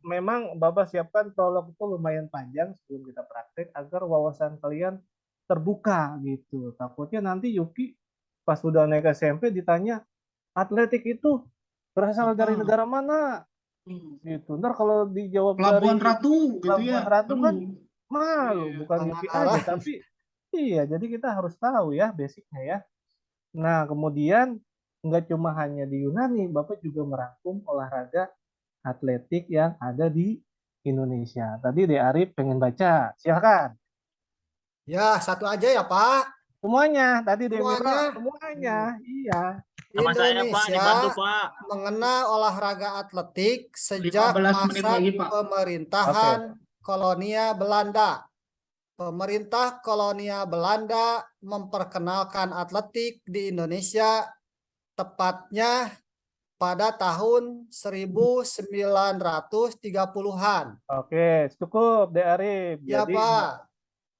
memang Bapak siapkan prolog itu lumayan panjang sebelum kita praktek agar wawasan kalian terbuka gitu. Takutnya nanti Yuki pas sudah naik SMP ditanya atletik itu berasal dari negara mana? Gitu. Ntar kalau dijawab Pelabuhan dari Ratu gitu ya. Pelabuhan Ratu kan malu, bukan Yuki aja, tapi iya, jadi kita harus tahu ya basicnya ya. Nah, kemudian nggak cuma hanya di Yunani, Bapak juga merangkum olahraga atletik yang ada di Indonesia. Tadi De Arif pengen baca, silakan. Ya, satu aja ya, Pak. Semuanya, tadi De Miro, Semuanya. semuanya, iya. Sama saya Pak, dibantu Indonesia Pak. mengenal olahraga atletik sejak 15 menit masa lagi, Pak. pemerintahan kolonial Belanda. Pemerintah kolonial Belanda memperkenalkan atletik di Indonesia tepatnya pada tahun 1930-an. Oke, cukup De Arif. Ya, Pak.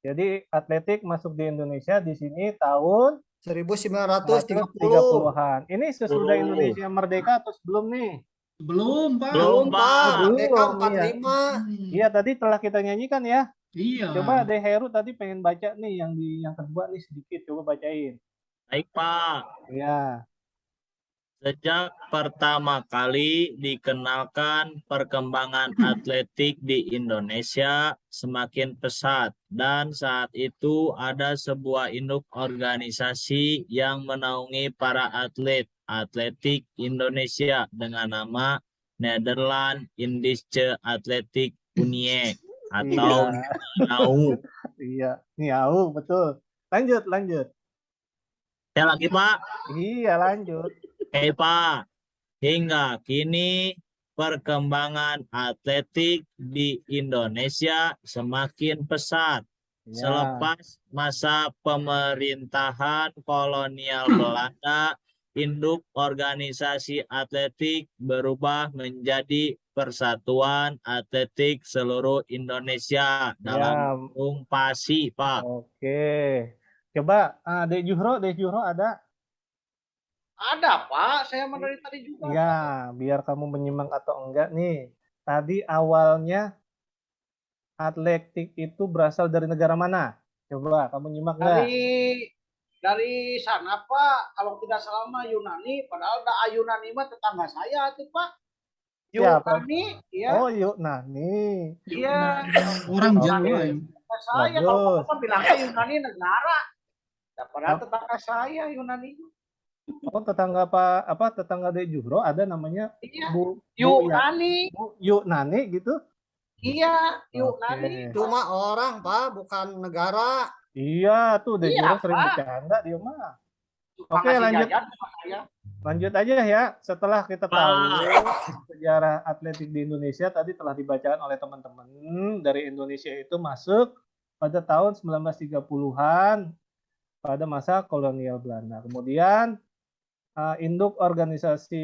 Jadi atletik masuk di Indonesia di sini tahun 1930. 1930-an. Ini sesudah Indonesia merdeka atau sebelum nih? Belum, Pak. Belum, Pak. Merdeka Belum, iya. 45. Iya, tadi telah kita nyanyikan ya. Iya. Coba De Heru tadi pengen baca nih yang kedua nih sedikit, coba bacain. Baik Pak. Ya. Sejak pertama kali dikenalkan, perkembangan atletik di Indonesia semakin pesat dan saat itu ada sebuah induk organisasi yang menaungi para atlet atletik Indonesia dengan nama Nederland Indische Atletik Unie atau NIAU. Iya, Niau, betul. Lanjut. Ya lagi Pak. Iya, lanjut. Oke Pak, hingga kini perkembangan atletik di Indonesia semakin pesat. Ya. Selepas masa pemerintahan kolonial Belanda, induk organisasi atletik berubah menjadi Persatuan Atletik Seluruh Indonesia dalam bentuk PASI, Pak. Oke. Coba De Juhro ada? Ada Pak, saya dari tadi juga. Ya, biar kamu menyimak atau enggak nih. Tadi awalnya atletik itu berasal dari negara mana? Coba kamu nyimak enggak? Dari sana Pak, kalau tidak salah mah Yunani, padahal Yunani mah tetangga saya tuh Pak. Yunani, ya. Oh, Yunani. Iya. Orang Jawa ya. Saya kalau Bapak bilangnya Yunani negara. Padahal tetangga saya Yunani. Oh, tetangga tetangga De Juhro ada namanya Yunani. Yunani gitu? Iya, Yunani. Cuma orang, Pak, bukan negara. Iya, tuh De Juhro sering bercanda dia mah. Oke, lanjut. Lanjut aja ya. Setelah kita tahu sejarah atletik di Indonesia tadi telah dibacakan oleh teman-teman, dari Indonesia itu masuk pada tahun 1930-an pada masa kolonial Belanda. Kemudian induk organisasi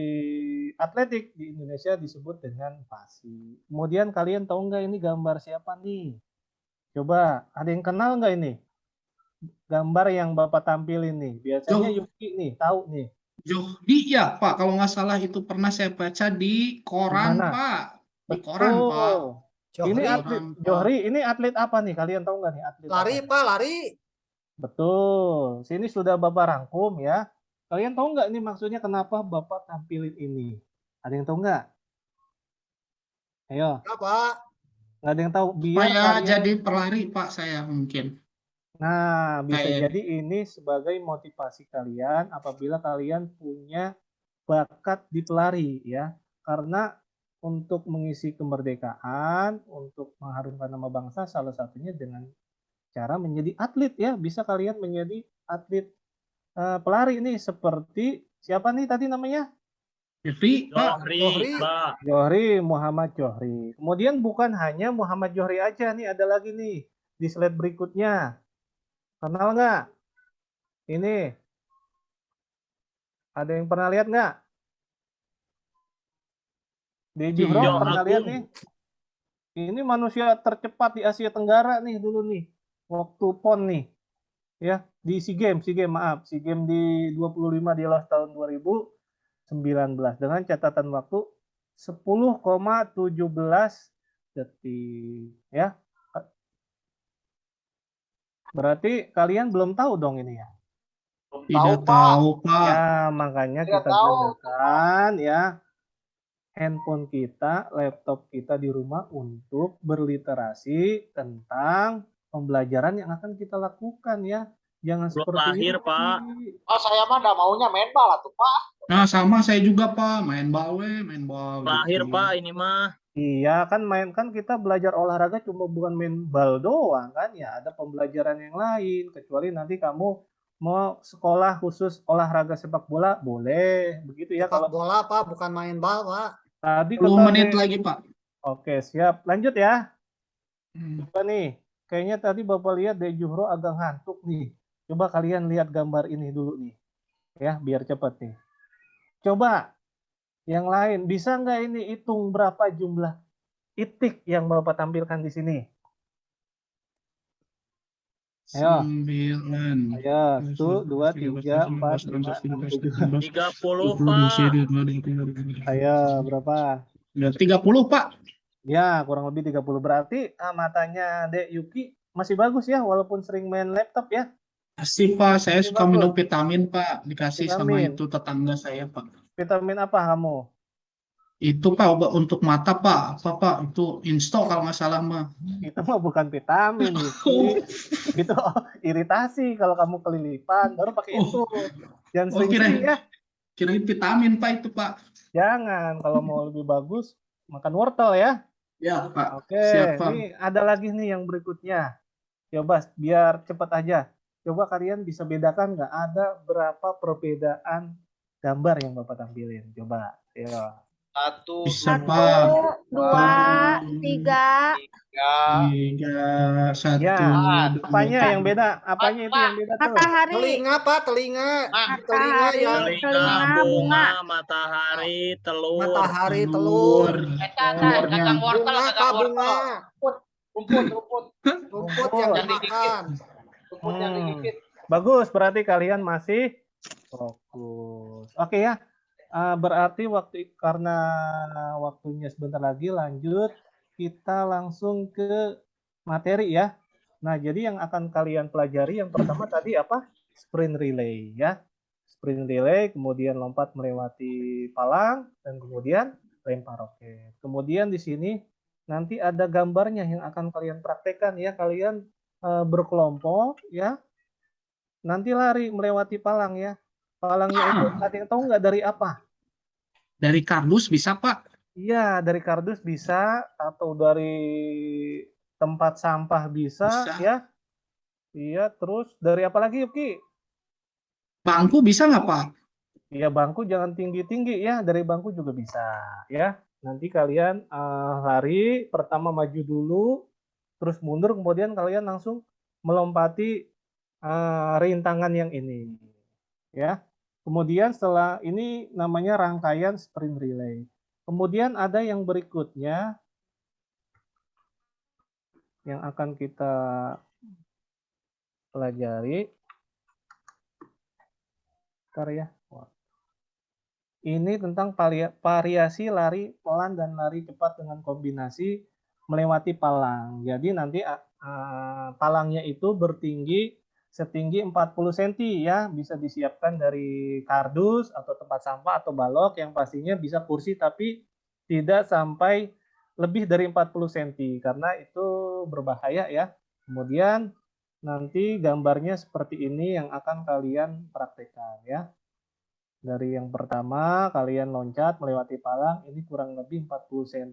atletik di Indonesia disebut dengan PASI. Kemudian kalian tahu nggak ini gambar siapa nih? Coba, ada yang kenal nggak ini? Gambar yang Bapak tampilin nih. Biasanya Yuki nih, tahu nih. Johdi ya Pak, kalau nggak salah itu pernah saya baca di koran Pak. Di koran Pak. Ini atlet Johri, ini atlet apa nih? Kalian tahu nggak nih atlet? Lari apa? Pak, lari. Betul. Sini sudah Bapak rangkum ya. Kalian tahu nggak ini maksudnya kenapa Bapak tampilin ini? Ada yang tahu nggak? Ayo. Apa? Nggak ada yang tahu. Biar kalian jadi pelari Pak saya mungkin. Nah, bisa jadi ini sebagai motivasi kalian apabila kalian punya bakat di pelari ya. Karena untuk mengisi kemerdekaan, untuk mengharumkan nama bangsa, salah satunya dengan cara menjadi atlet ya. Bisa kalian menjadi atlet pelari nih seperti siapa nih tadi namanya? Johri, Muhammad Johri. Kemudian bukan hanya Muhammad Johri aja nih, ada lagi nih di slide berikutnya. Kenal nggak? Ini. Ada yang pernah lihat nggak? De Juhro pernah lihat nih? Ini manusia tercepat di Asia Tenggara nih dulu nih. Waktu PON nih. Ya, di SEA Games di 25 di Los tahun 2019 dengan catatan waktu 10,17 detik ya. Berarti kalian belum tahu dong ini ya? Tidak tahu Pak. Ya, makanya kita gunakan ya handphone kita, laptop kita di rumah untuk berliterasi tentang pembelajaran yang akan kita lakukan ya. Jangan belum seperti lahir, ini. Pak. Saya mah udah maunya main bal tuh Pak. Nah, sama saya juga Pak, main bal. Lahir Pak ini mah. Iya kan kita belajar olahraga cuma bukan main bal doang kan ya, ada pembelajaran yang lain, kecuali nanti kamu mau sekolah khusus olahraga sepak bola boleh begitu ya. Sepak Kalau bola Pak, bukan main bal Pak. tadi 10 kata menit Dek, lagi Pak. oke siap lanjut ya. Hmm. Coba nih, kayaknya tadi Bapak lihat Dek Juhro agak ngantuk nih. Coba kalian lihat gambar ini dulu nih, ya biar cepat nih. Coba yang lain, bisa nggak ini hitung berapa jumlah itik yang Bapak tampilkan di sini? Ayo, 9. ayo, 1, 2, 3, 4, 5, 6, 7. 30, Pak. Ayo, berapa? 30 Pak. Ya, kurang lebih 30. Berarti matanya Dek Yuki masih bagus ya, walaupun sering main laptop ya. Pasti Pak, saya Masih suka bagus. minum vitamin Pak, dikasih sama Vitamin. itu tetangga saya Pak. Vitamin apa kamu? Itu Pak obat untuk mata Pak, apa Pak? Itu Insto kalau nggak salah mah. Itu mah bukan vitamin, Yuki. Itu iritasi kalau kamu kelilipan, baru pakai itu. Jangan Oh, sering-sering ya. kirain vitamin Pak itu Pak. Jangan, kalau mau lebih bagus makan wortel ya. Ya Pak, Oke, siap Pak. ini ada lagi nih yang berikutnya. Coba biar cepat aja. Coba kalian bisa bedakan nggak ada berapa perbedaan gambar yang Bapak tampilin? Coba, ya. 1, Bisa 1, Pak. 2, 3. 3, 1, Ya, 2, apanya yang beda? Apanya itu yang beda tuh? Matahari. Telinga Pak, telinga. Telinga Matahari. yang Telinga, bunga, matahari, telur. matahari, telur. kacang wortel, Bunga kacang Pak, bunga. rumput. Rumput yang Yang dimakan. Rumput yang digigit. Bagus, berarti kalian masih fokus. Oke ya, berarti karena waktunya sebentar lagi lanjut, kita langsung ke materi ya. Nah, jadi yang akan kalian pelajari yang pertama tadi apa? Sprint relay ya. Sprint relay, kemudian lompat melewati palang, dan kemudian lempar roket. Kemudian di sini nanti ada gambarnya yang akan kalian praktekkan ya. Kalian berkelompok ya. Nanti lari melewati palang ya. Palangnya itu ada yang tahu nggak dari apa? Dari kardus bisa Pak? Iya, dari kardus bisa, atau dari tempat sampah bisa, ya. Iya, terus dari apa lagi Yuki? Bangku bisa nggak Pak? Iya, bangku jangan tinggi-tinggi ya, dari bangku juga bisa ya. Nanti kalian lari, pertama maju dulu, terus mundur, kemudian kalian langsung melompati rintangan yang ini ya. Kemudian setelah ini namanya rangkaian sprint relay. Kemudian ada yang berikutnya yang akan kita pelajari. Bentar ya. Ini tentang variasi lari pelan dan lari cepat dengan kombinasi melewati palang. Jadi nanti palangnya itu setinggi 40 cm ya, bisa disiapkan dari kardus atau tempat sampah atau balok, yang pastinya bisa kursi tapi tidak sampai lebih dari 40 cm karena itu berbahaya ya. Kemudian nanti gambarnya seperti ini yang akan kalian praktekkan ya. Dari yang pertama kalian loncat melewati palang, ini kurang lebih 40 cm.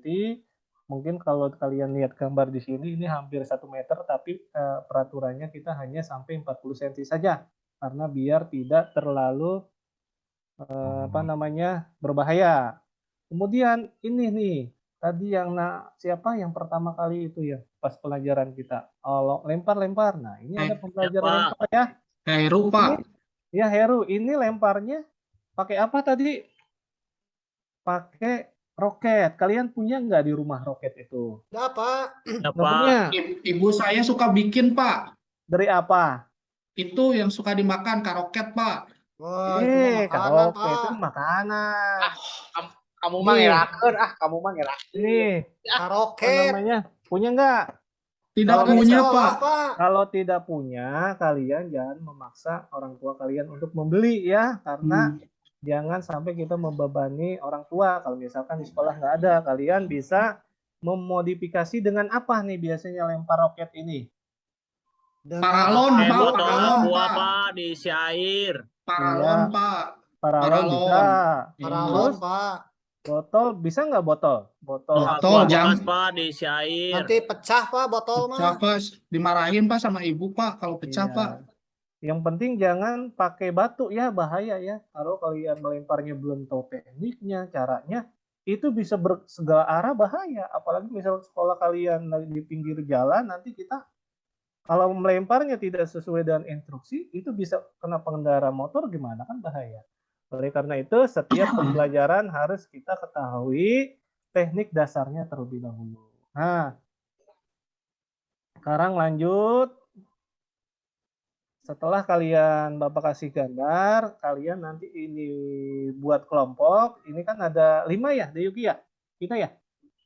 Mungkin kalau kalian lihat gambar di sini ini hampir 1 meter, tapi peraturannya kita hanya sampai 40 cm saja karena biar tidak terlalu berbahaya. Kemudian ini nih, tadi yang siapa yang pertama kali itu ya pas pelajaran kita, lempar. Nah, ini ada pembelajaran lempar ya. Heru Pak. Ya Heru, ini lemparnya pakai apa tadi? Pakai roket. Kalian punya nggak di rumah roket itu? Enggak, Pak. Nggak punya. Ibu saya suka bikin Pak. Dari apa? Itu yang suka dimakan karoket Pak. Wah, itu makanan, Karaoke itu Pak. makanan. Kamu mah ngerakeun, kamu mah ngerakeun. Nih, apa Karaoke. namanya? Punya nggak? Tidak Kalau punya sekolah, Pak. Pak. Kalau tidak punya, kalian jangan memaksa orang tua kalian untuk membeli ya, karena jangan sampai kita membebani orang tua. Kalau misalkan di sekolah nggak ada, kalian bisa memodifikasi dengan apa nih biasanya lempar roket ini? Paralon Pak. Botol Paralon buah Pak. Pak diisi air. Paralon Pak. Paralon bisa. Paralon, Pak. Botol bisa nggak botol? Botol Botol, aqua. jangan. Bekas, Pak, diisi air. Nanti pecah Pak botol Pecah, mah. Pak. Dimarahin, Pak, sama ibu, Pak, kalau pecah, Iya. Pak. Yang penting jangan pakai batu ya, bahaya ya. Kalau kalian melemparnya belum tahu tekniknya, caranya, itu bisa bersegala arah bahaya. Apalagi misal sekolah kalian lagi di pinggir jalan, nanti kita kalau melemparnya tidak sesuai dengan instruksi, itu bisa kena pengendara motor gimana kan bahaya. Oleh karena itu, setiap pembelajaran harus kita ketahui teknik dasarnya terlebih dahulu. Nah, sekarang lanjut. Setelah kalian Bapak kasih gambar, kalian nanti ini buat kelompok. Ini kan ada 5 ya, Deyuki ya? Kita ya?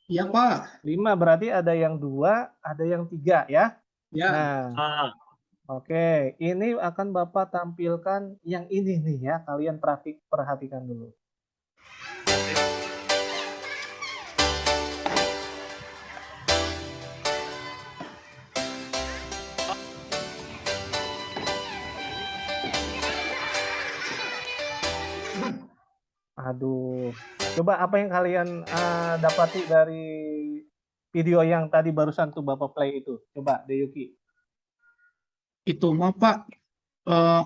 Iya, Pak. 5 berarti ada yang 2, ada yang 3 ya? Ya. Nah, Ah, oke. Ini akan Bapak tampilkan yang ini nih ya. Kalian perhatikan dulu. Aduh, coba apa yang kalian dapati dari video yang tadi barusan tuh Bapak play itu? Coba, Deyuki. Itu mah, Pak,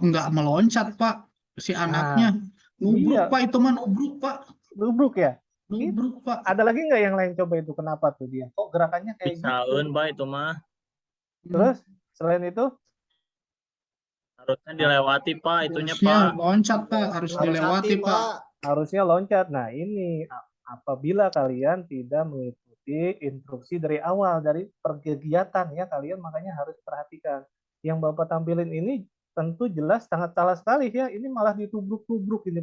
nggak meloncat, Pak, si anaknya. Nubruk, iya. Pak, itu mah nubruk, Pak. Nubruk ya? Nubruk, Pak. Ada lagi nggak yang lain coba itu? Kenapa tuh dia? Kok gerakannya kayak gitu? bisaun, Pak, itu mah. Terus, selain itu? Harusnya dilewati, Pak, itunya, Harusnya Pak. loncat, Pak. Harus dilewati, Hati-hati, Pak. Harusnya loncat. Nah, ini apabila kalian tidak mengikuti instruksi dari awal, dari perkegiatan ya, kalian makanya harus perhatikan. Yang Bapak tampilin ini tentu jelas sangat salah sekali ya. Ini malah ditubruk-tubruk ini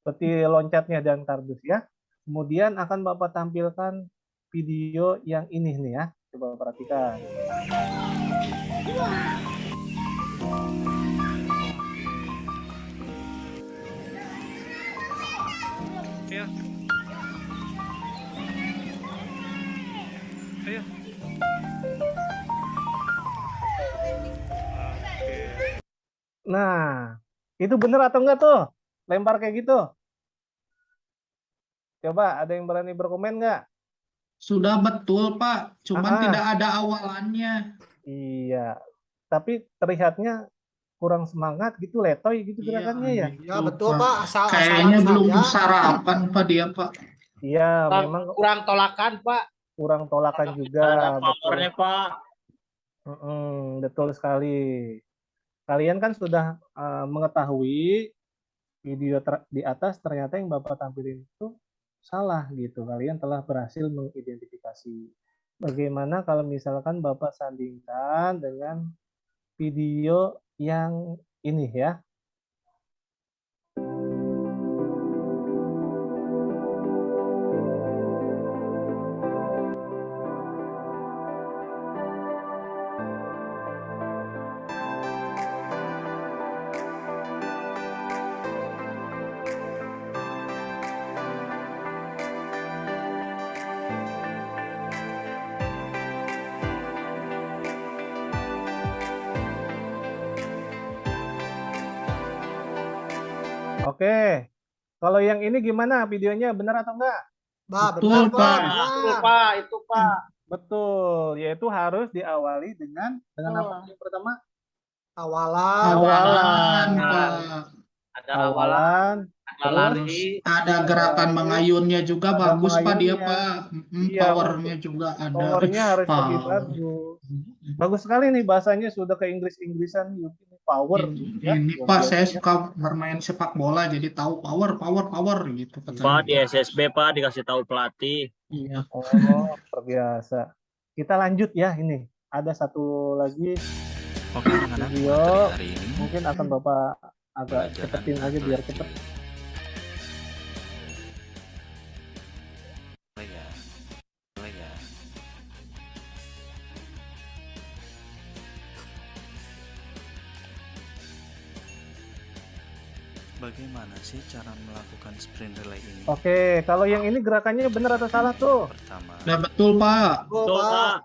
peti loncatnya dan kardus ya. Kemudian akan Bapak tampilkan video yang ini nih ya. Coba perhatikan. Ayo. Nah, itu bener atau enggak tuh? Lempar kayak gitu. Coba, ada yang berani berkomen nggak? Sudah betul, Pak. Cuman Ah. tidak ada awalannya. Iya, tapi terlihatnya kurang semangat gitu, letoy gitu Iya, gerakannya ya. gitu, Ya betul Pak, asal Kayaknya belum saja. sarapan, Pak, dia, Pak. Iya, memang Kurang tolakan, Pak. kurang tolakan juga. Ada Betul. powernya, Pak. Betul sekali. Kalian kan sudah mengetahui video di atas ternyata yang Bapak tampilin itu salah gitu. Kalian telah berhasil mengidentifikasi. Bagaimana kalau misalkan Bapak sandingkan dengan video yang ini ya. Oke, kalau yang ini gimana videonya, benar atau enggak? Betul, Benar Pak. Pak. Betul, Pak. Itu, Pak. Betul, yaitu harus diawali dengan apa yang pertama? Awalan. Awalan, Awalan. Pak. Ada awalan, Awalan, ada lari. Ada gerakan mengayunnya juga Ada bagus, Pak, dia, mengayunnya. Pak. Iya, Powernya juga ada. powernya harus lebih Power. bagus. Bagus sekali nih bahasanya, sudah ke Inggris-Inggrisan, Yuki. Power. ya. Ini, Luar Pak, biasa. saya suka bermain sepak bola, jadi tahu power gitu Pak, katanya. di SSB, Pak, dikasih tahu pelatih. Iya. Oh, luar biasa. Kita lanjut ya ini. Ada satu lagi Oke, anak-anak, video. materi hari ini Mungkin akan Bapak agak pelajaran cepetin aja biar atletik. cepet. Mulai ya. Mulai ya. Bagaimana sih cara melakukan sprint relay ini? Oke, kalau yang ini gerakannya benar atau salah tuh? Pertama, Udah betul, Pak. Betul Betul, Pak. Pak.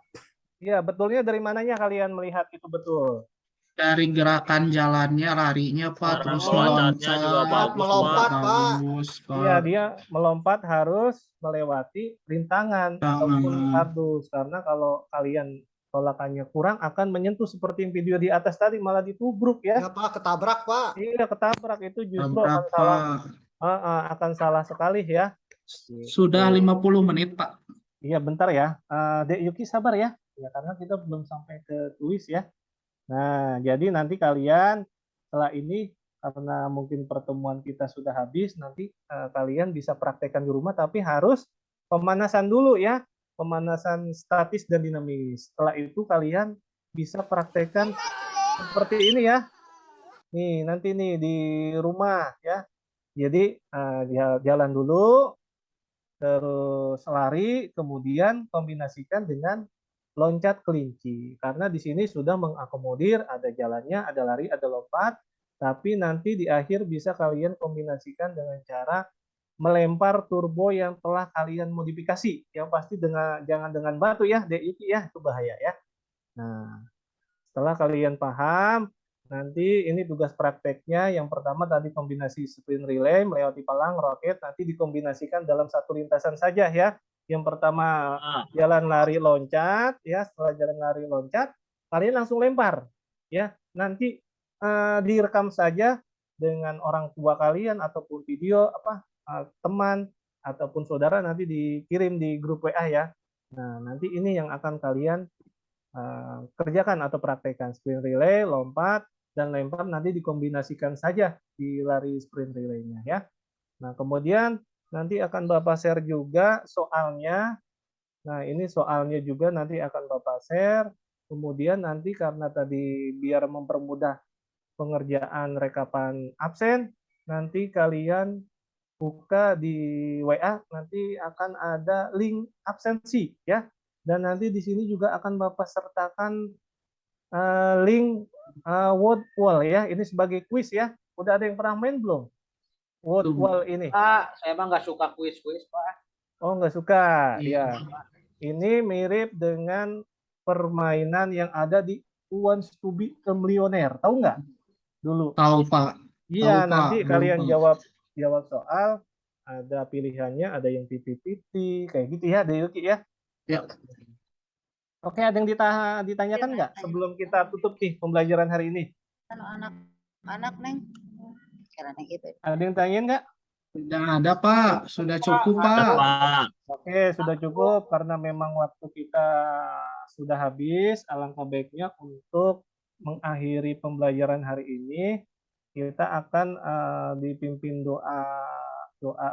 Iya, betulnya dari mananya kalian melihat itu betul? Dari gerakan jalannya, larinya Pak, Cara terus meloncatnya juga meloncat, bagus, melompat, Pak. Pak. bagus Iya, Pak. dia melompat harus melewati rintangan ataupun Tangan. kardus. Karena kalau kalian tolakannya kurang akan menyentuh seperti yang video di atas tadi, malah ditubruk ya. Ya Pak, ketabrak Pak. Iya, ketabrak itu justru akan Tabrak salah, Pak. akan salah sekali ya. Sudah Gitu. 50 menit Pak. Iya, bentar ya. Dek Yuki sabar ya. Ya, karena kita belum sampai ke tulis ya. Nah, jadi nanti kalian setelah ini, karena mungkin pertemuan kita sudah habis, nanti kalian bisa praktekkan di rumah, tapi harus pemanasan dulu ya. Pemanasan statis dan dinamis. Setelah itu kalian bisa praktekkan seperti ini ya. Nih, nanti nih di rumah ya. Jadi jalan dulu, terus lari, kemudian kombinasikan dengan loncat kelinci. Karena di sini sudah mengakomodir ada jalannya, ada lari, ada lompat, tapi nanti di akhir bisa kalian kombinasikan dengan cara melempar turbo yang telah kalian modifikasi. Yang pasti jangan dengan batu ya, Dek Yuki ya, itu bahaya ya. Nah, setelah kalian paham, nanti ini tugas prakteknya. Yang pertama tadi kombinasi sprint relay, melewati palang, roket, nanti dikombinasikan dalam satu lintasan saja ya. Yang pertama jalan lari loncat ya, setelah jalan lari loncat, kalian langsung lempar ya. Nanti direkam saja dengan orang tua kalian ataupun video teman ataupun saudara, nanti dikirim di grup WA ya. Nah, nanti ini yang akan kalian kerjakan atau praktekkan, sprint relay, lompat, dan lempar nanti dikombinasikan saja di lari sprint relay-nya ya. Nah, kemudian nanti akan Bapak share juga soalnya. Nah, ini soalnya juga nanti akan Bapak share. Kemudian nanti karena tadi biar mempermudah pengerjaan rekapan absen, nanti kalian buka di WA, nanti akan ada link absensi ya. Dan nanti di sini juga akan Bapak sertakan link word wall ya. Ini sebagai kuis ya. Udah ada yang pernah main belum? Word wall ini. Pak, saya emang nggak suka kuis-kuis, Pak. Oh, nggak suka. Iya. Ya. Ini mirip dengan permainan yang ada di Who Wants to be a Millionaire. Tahu nggak? Dulu. Tahu Pak. Iya, Tahu, nanti Pak. kalian Tahu, jawab soal, ada pilihannya, ada yang titik-titik, kayak gitu ya, Yuki ya. Ya. Oke, ada yang ditanyakan nggak sebelum kita tutup nih pembelajaran hari ini? Kalau anak-anak Neng, karena gitu. Ada yang tanyain nggak? Tidak ada Pak. Sudah cukup Ada, Pak. Pak. Oke, sudah cukup karena memang waktu kita sudah habis. Alangkah baiknya untuk mengakhiri pembelajaran hari ini, kita akan dipimpin doa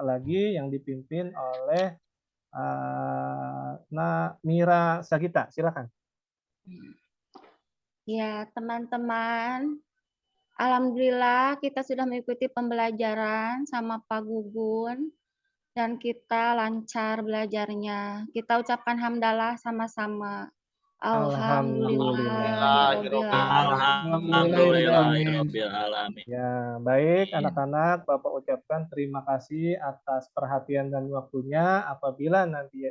lagi yang dipimpin oleh Mira Sagita. Silakan. Ya, teman-teman. Alhamdulillah kita sudah mengikuti pembelajaran sama Pak Gugun dan kita lancar belajarnya. Kita ucapkan hamdalah sama-sama. Alhamdulillahirobbilalamin. Ya, baik anak-anak, Bapak ucapkan terima kasih atas perhatian dan waktunya. Apabila nanti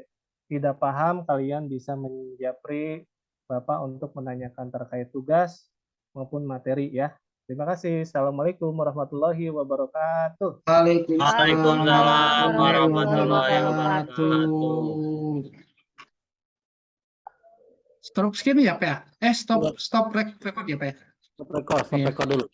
tidak paham, kalian bisa menjapri Bapak untuk menanyakan terkait tugas maupun materi ya. Terima kasih. Assalamualaikum warahmatullahi wabarakatuh. Waalaikumsalam warahmatullahi wabarakatuh. Stop skin ya Pak? Stop record ya Pak? Stop record dulu.